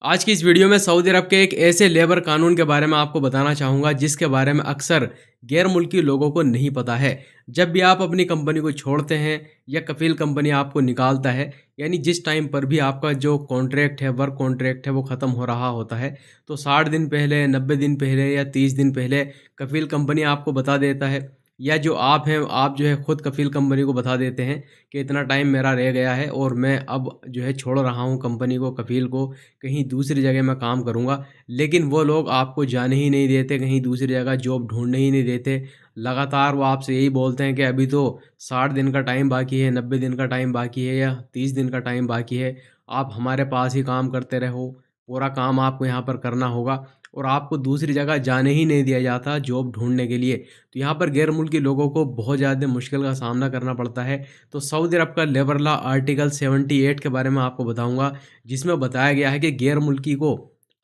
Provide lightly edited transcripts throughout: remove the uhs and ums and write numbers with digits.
आज की इस वीडियो में सऊदी अरब के एक ऐसे लेबर कानून के बारे में आपको बताना चाहूँगा जिसके बारे में अक्सर गैर मुल्की लोगों को नहीं पता है। जब भी आप अपनी कंपनी को छोड़ते हैं या कफ़ील कंपनी आपको निकालता है, यानी जिस टाइम पर भी आपका जो कॉन्ट्रैक्ट है, वर्क कॉन्ट्रैक्ट है, वो ख़त्म हो रहा होता है, तो 60 दिन पहले, 90 दिन पहले या 30 दिन पहले कफ़ील कंपनी आपको बता देता है, या जो आप हैं, आप जो है खुद कफ़ील कंपनी को बता देते हैं कि इतना टाइम मेरा रह गया है और मैं अब जो है छोड़ रहा हूँ कंपनी को, कफ़ील को, कहीं दूसरी जगह मैं काम करूँगा। लेकिन वो लोग आपको जाने ही नहीं देते, कहीं दूसरी जगह जॉब ढूँढने ही नहीं देते। लगातार वो आपसे यही बोलते हैं कि अभी तो 60 दिन का टाइम बाकी है, 90 दिन का टाइम बाकी है या 30 दिन का टाइम बाकी है। आप हमारे पास ही काम करते रहो, पूरा काम आपको यहाँ पर करना होगा और आपको दूसरी जगह जाने ही नहीं दिया जाता जॉब ढूँढने के लिए। तो यहाँ पर गैर मुल्की लोगों को बहुत ज़्यादा मुश्किल का सामना करना पड़ता है। तो सऊदी अरब का लेबर लॉ आर्टिकल 78 के बारे में आपको बताऊँगा, जिसमें बताया गया है कि गैर मुल्की को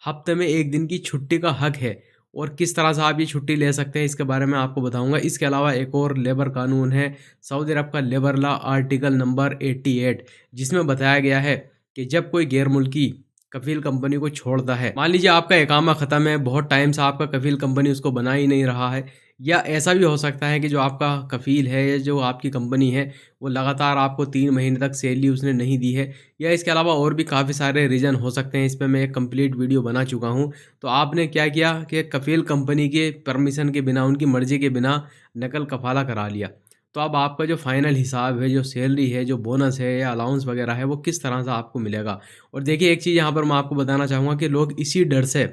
हफ्ते में 1 दिन की छुट्टी का हक है और किस तरह से आप ये छुट्टी ले सकते हैं इसके बारे में आपको बताऊँगा। इसके अलावा एक और लेबर कानून है सऊदी अरब का लेबर लॉ आर्टिकल नंबर 88, जिसमें बताया गया है कि जब कोई गैर मुल्की कफ़ील कंपनी को छोड़ता है, मान लीजिए आपका इकामा ख़त्म है, बहुत टाइम से आपका कफ़ील कंपनी उसको बना ही नहीं रहा है, या ऐसा भी हो सकता है कि जो आपका कफ़ील है या जो आपकी कंपनी है, वो लगातार आपको 3 महीने तक सैलरी उसने नहीं दी है, या इसके अलावा और भी काफ़ी सारे रीज़न हो सकते हैं। इस पे मैं एक कंप्लीट वीडियो बना चुका हूँ। तो आपने क्या किया कि कफ़ील कंपनी के परमिशन के बिना, उनकी मर्ज़ी के बिना नकल कफ़ाला करा लिया। तो अब आपका जो फ़ाइनल हिसाब है, जो सैलरी है, जो बोनस है या अलाउंस वग़ैरह है, वो किस तरह से आपको मिलेगा। और देखिए एक चीज़ यहाँ पर मैं आपको बताना चाहूँगा कि लोग इसी डर से,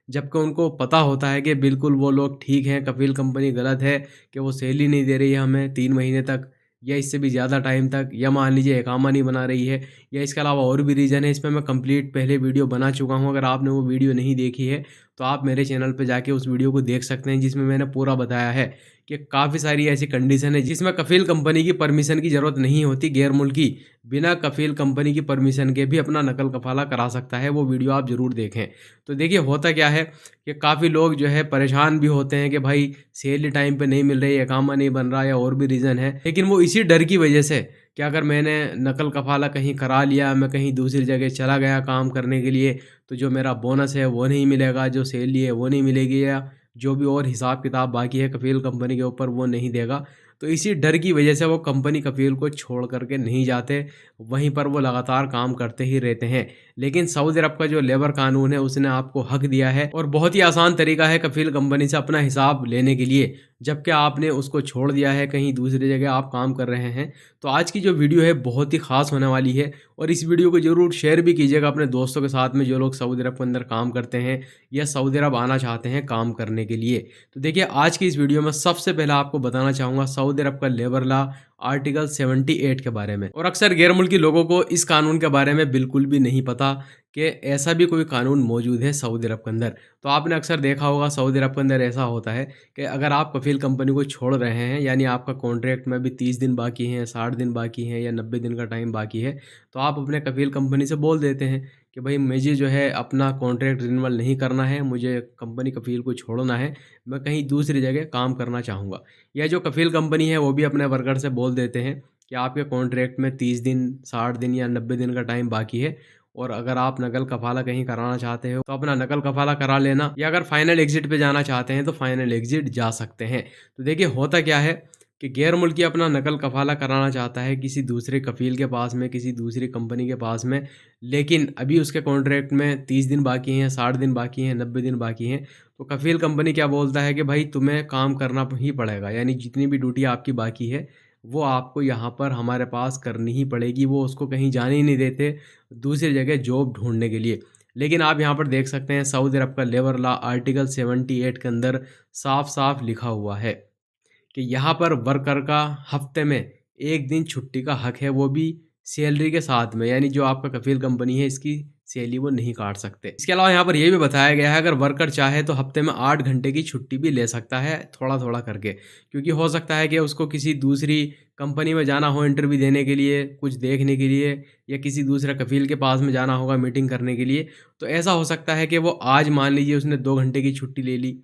जबकि उनको पता होता है कि बिल्कुल वो लोग ठीक हैं, कफ़ील कंपनी गलत है कि वो सैलरी नहीं दे रही है हमें 3 महीने तक या इससे भी ज़्यादा टाइम तक, या मान लीजिए इकामा नहीं बना रही है, या इसके अलावा और भी रीज़न है। इस पे मैं कंप्लीट पहले वीडियो बना चुका हूँ। अगर आपने वो वीडियो नहीं देखी है, तो आप मेरे चैनल पे जाके उस वीडियो को देख सकते हैं, जिसमें मैंने पूरा बताया है कि काफ़ी सारी ऐसी कंडीशन है जिसमें कफ़ील कंपनी की परमिशन की ज़रूरत नहीं होती। गैर मुल्की बिना कफ़ील कंपनी की परमिशन के भी अपना नकल कफ़ाला करा सकता है। वो वीडियो आप ज़रूर देखें। तो देखिए होता क्या है कि काफ़ी लोग जो है परेशान भी होते हैं कि भाई सैलरी टाइम पे नहीं मिल रही है, इकामा नहीं बन रहा या और भी रीज़न है। लेकिन वो इसी डर की वजह से कि अगर मैंने नकल कफ़ाला कहीं करा लिया, मैं कहीं दूसरी जगह चला गया काम करने के लिए, तो जो मेरा बोनस है वो नहीं मिलेगा, जो सैलरी है वो नहीं मिलेगी, या जो भी और हिसाब-किताब बाकी है कफ़ील कंपनी के ऊपर वो नहीं देगा। तो इसी डर की वजह से वो कंपनी कफ़ील को छोड़ कर के नहीं जाते, वहीं पर वो लगातार काम करते ही रहते हैं। लेकिन सऊदी अरब का जो लेबर कानून है उसने आपको हक दिया है और बहुत ही आसान तरीका है कफ़ील कंपनी से अपना हिसाब लेने के लिए, जबकि आपने उसको छोड़ दिया है, कहीं दूसरी जगह आप काम कर रहे हैं। तो आज की जो वीडियो है बहुत ही ख़ास होने वाली है और इस वीडियो को ज़रूर शेयर भी कीजिएगा अपने दोस्तों के साथ में, जो लोग सऊदी अरब के अंदर काम करते हैं या सऊदी अरब आना चाहते हैं काम करने के लिए। तो देखिए आज की इस वीडियो में सबसे पहले आपको बताना चाहूँगा सऊदी अरब का लेबर लॉ आर्टिकल 78 के बारे में। और अक्सर गैर मुल्की लोगों को इस कानून के बारे में बिल्कुल भी नहीं पता कि ऐसा भी कोई कानून मौजूद है सऊदी अरब के अंदर। तो आपने अक्सर देखा होगा सऊदी अरब के अंदर ऐसा होता है कि अगर आप कफ़ील कंपनी को छोड़ रहे हैं, यानी आपका कॉन्ट्रैक्ट में अभी 30 दिन बाकी हैं, 60 दिन बाकी हैं या 90 दिन का टाइम बाकी है, तो आप अपने कफ़ील कंपनी से बोल देते हैं कि भाई मुझे जो है अपना कॉन्ट्रैक्ट रिन्यूअल नहीं करना है, मुझे कंपनी कफ़ील को छोड़ना है, मैं कहीं दूसरी जगह काम करना चाहूँगा। या जो कफ़ील कंपनी है वो भी अपने वर्कर से बोल देते हैं कि आपके कॉन्ट्रैक्ट में 30 दिन, 60 दिन या 90 दिन का टाइम बाकी है और अगर आप नकल कफ़ाला कहीं कराना चाहते हो तो अपना नकल कफ़ाला करा लेना, या अगर फाइनल एग्ज़िट पे जाना चाहते हैं तो फाइनल एग्ज़िट जा सकते हैं। तो देखिए होता क्या है कि गैर मुल्की अपना नकल कफ़ाला कराना चाहता है किसी दूसरे कफ़ील के पास में, किसी दूसरी कंपनी के पास में, लेकिन अभी उसके कॉन्ट्रैक्ट में 30 दिन बाकी हैं, 60 दिन बाकी हैं, 90 दिन बाकी हैं। तो कफ़ील कंपनी क्या बोलता है कि भाई तुम्हें काम करना ही पड़ेगा, यानी जितनी भी ड्यूटी आपकी बाकी है वो आपको यहाँ पर हमारे पास करनी ही पड़ेगी। वो उसको कहीं जाने ही नहीं देते दूसरी जगह जॉब ढूँढने के लिए। लेकिन आप यहाँ पर देख सकते हैं सऊदी अरब का लेबर लॉ आर्टिकल 78 के अंदर साफ-साफ लिखा हुआ है कि यहाँ पर वर्कर का हफ्ते में 1 दिन छुट्टी का हक है, वो भी सैलरी के साथ में, यानी जो आपका कफ़ील कंपनी है इसकी सैलरी वो नहीं काट सकते। इसके अलावा यहाँ पर ये भी बताया गया है अगर वर्कर चाहे तो हफ्ते में 8 घंटे की छुट्टी भी ले सकता है थोड़ा-थोड़ा करके, क्योंकि हो सकता है कि उसको किसी दूसरी कंपनी में जाना हो इंटरव्यू देने के लिए, कुछ देखने के लिए, या किसी दूसरे कफ़ील के पास में जाना होगा मीटिंग करने के लिए। तो ऐसा हो सकता है कि वो आज मान लीजिए उसने 2 घंटे की छुट्टी ले ली,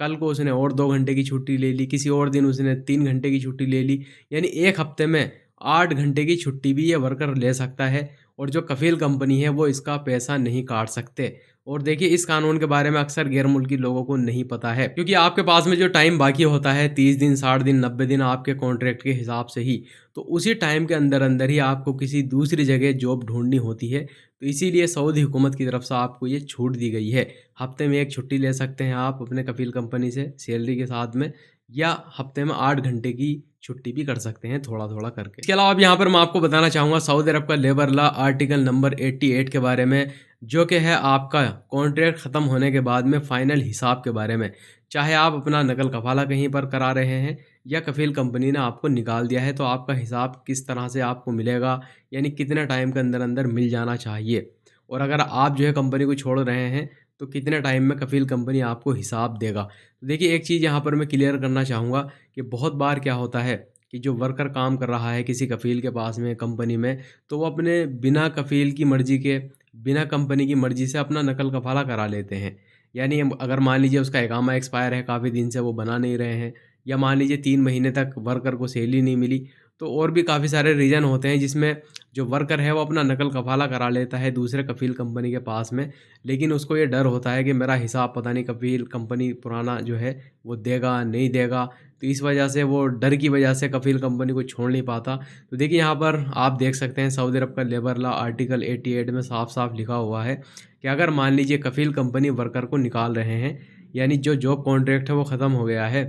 कल को उसने और 2 घंटे की छुट्टी ले ली, किसी और दिन उसने 3 घंटे की छुट्टी ले ली, यानी 1 हफ्ते में 8 घंटे की छुट्टी भी ये वर्कर ले सकता है। और जो कफ़ील कंपनी है वो इसका पैसा नहीं काट सकते। और देखिए इस कानून के बारे में अक्सर गैर मुल्की लोगों को नहीं पता है, क्योंकि आपके पास में जो टाइम बाकी होता है 30 दिन, 60 दिन, 90 दिन आपके कॉन्ट्रैक्ट के हिसाब से ही, तो उसी टाइम के अंदर-अंदर ही आपको किसी दूसरी जगह जॉब ढूँढनी होती है। तो इसीलिए सऊदी हुकूमत की तरफ से आपको ये छूट दी गई है। हफ्ते में 1 छुट्टी ले सकते हैं आप अपने कफ़ील कंपनी से सैलरी के साथ में, या हफ्ते में 8 घंटे की छुट्टी भी कर सकते हैं थोड़ा-थोड़ा करके। इसके अलावा अब यहाँ पर मैं आपको बताना चाहूँगा सऊदी अरब का लेबर लॉ आर्टिकल नंबर 88 के बारे में, जो कि है आपका कॉन्ट्रैक्ट ख़त्म होने के बाद में फ़ाइनल हिसाब के बारे में। चाहे आप अपना नकल कफ़ाला कहीं पर करा रहे हैं या कफ़ील कंपनी ने आपको निकाल दिया है, तो आपका हिसाब किस तरह से आपको मिलेगा, यानी कितने टाइम के अंदर-अंदर मिल जाना चाहिए। और अगर आप जो है कंपनी को छोड़ रहे हैं, तो कितने टाइम में कफ़ील कंपनी आपको हिसाब देगा। तो देखिए एक चीज़ यहाँ पर मैं क्लियर करना चाहूँगा कि बहुत बार क्या होता है कि जो वर्कर काम कर रहा है किसी कफ़ील के पास में कंपनी में, तो वो अपने बिना कफ़ील की मर्ज़ी के, बिना कंपनी की मर्ज़ी से अपना नकल कफ़ाला करा लेते हैं। यानी अगर मान लीजिए उसका इकामा एक्सपायर है, काफ़ी दिन से वो बना नहीं रहे हैं, या मान लीजिए 3 महीने तक वर्कर को सैलरी नहीं मिली, तो और भी काफ़ी सारे रीज़न होते हैं जिसमें जो वर्कर है वो अपना नकल कफ़ाला करा लेता है दूसरे कफ़ील कंपनी के पास में। लेकिन उसको ये डर होता है कि मेरा हिसाब पता नहीं कफ़ील कंपनी पुराना जो है वो देगा, नहीं देगा। तो इस वजह से वो डर की वजह से कफ़ील कंपनी को छोड़ नहीं पाता। तो देखिए यहाँ पर आप देख सकते हैं सऊदी अरब का लेबर लॉ आर्टिकल 88 में साफ-साफ लिखा हुआ है कि अगर मान लीजिए कफ़ील कंपनी वर्कर को निकाल रहे हैं, यानी जो जॉब कॉन्ट्रैक्ट है वो ख़त्म हो गया है,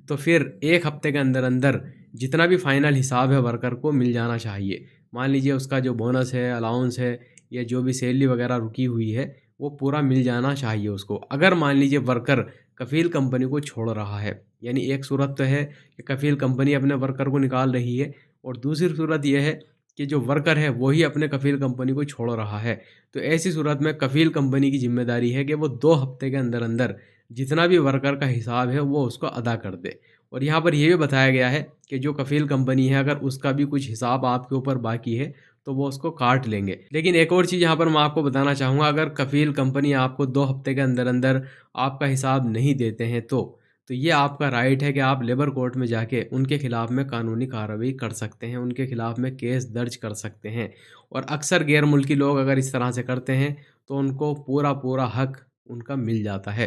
तो फिर 1 हफ्ते के अंदर-अंदर जितना भी फाइनल हिसाब है वर्कर को मिल जाना चाहिए। मान लीजिए उसका जो बोनस है, अलाउंस है, या जो भी सैलरी वगैरह रुकी हुई है, वो पूरा मिल जाना चाहिए उसको। अगर मान लीजिए वर्कर कफ़ील कंपनी को छोड़ रहा है, यानी एक सूरत तो है कि कफ़ील कंपनी अपने वर्कर को निकाल रही है, और दूसरी सूरत ये है कि जो वर्कर है वो ही अपने कफ़ील कंपनी को छोड़ रहा है। तो ऐसी सूरत में कफ़ील कंपनी की ज़िम्मेदारी है कि वो 2 हफ्ते के अंदर-अंदर जितना भी वर्कर का हिसाब है वो उसको अदा कर दे। और यहाँ पर ये भी बताया गया है कि जो कफ़ील कंपनी है अगर उसका भी कुछ हिसाब आपके ऊपर बाकी है, तो वो उसको काट लेंगे। लेकिन एक और चीज़ यहाँ पर मैं आपको बताना चाहूँगा, अगर कफ़ील कंपनी आपको 2 हफ्ते के अंदर-अंदर आपका हिसाब नहीं देते हैं, तो ये आपका राइट है कि आप लेबर कोर्ट में जाके उनके खिलाफ़ में कानूनी कार्रवाई कर सकते हैं, उनके खिलाफ़ में केस दर्ज कर सकते हैं। और अक्सर गैर मुल्की लोग अगर इस तरह से करते हैं, तो उनको पूरा-पूरा हक उनका मिल जाता है।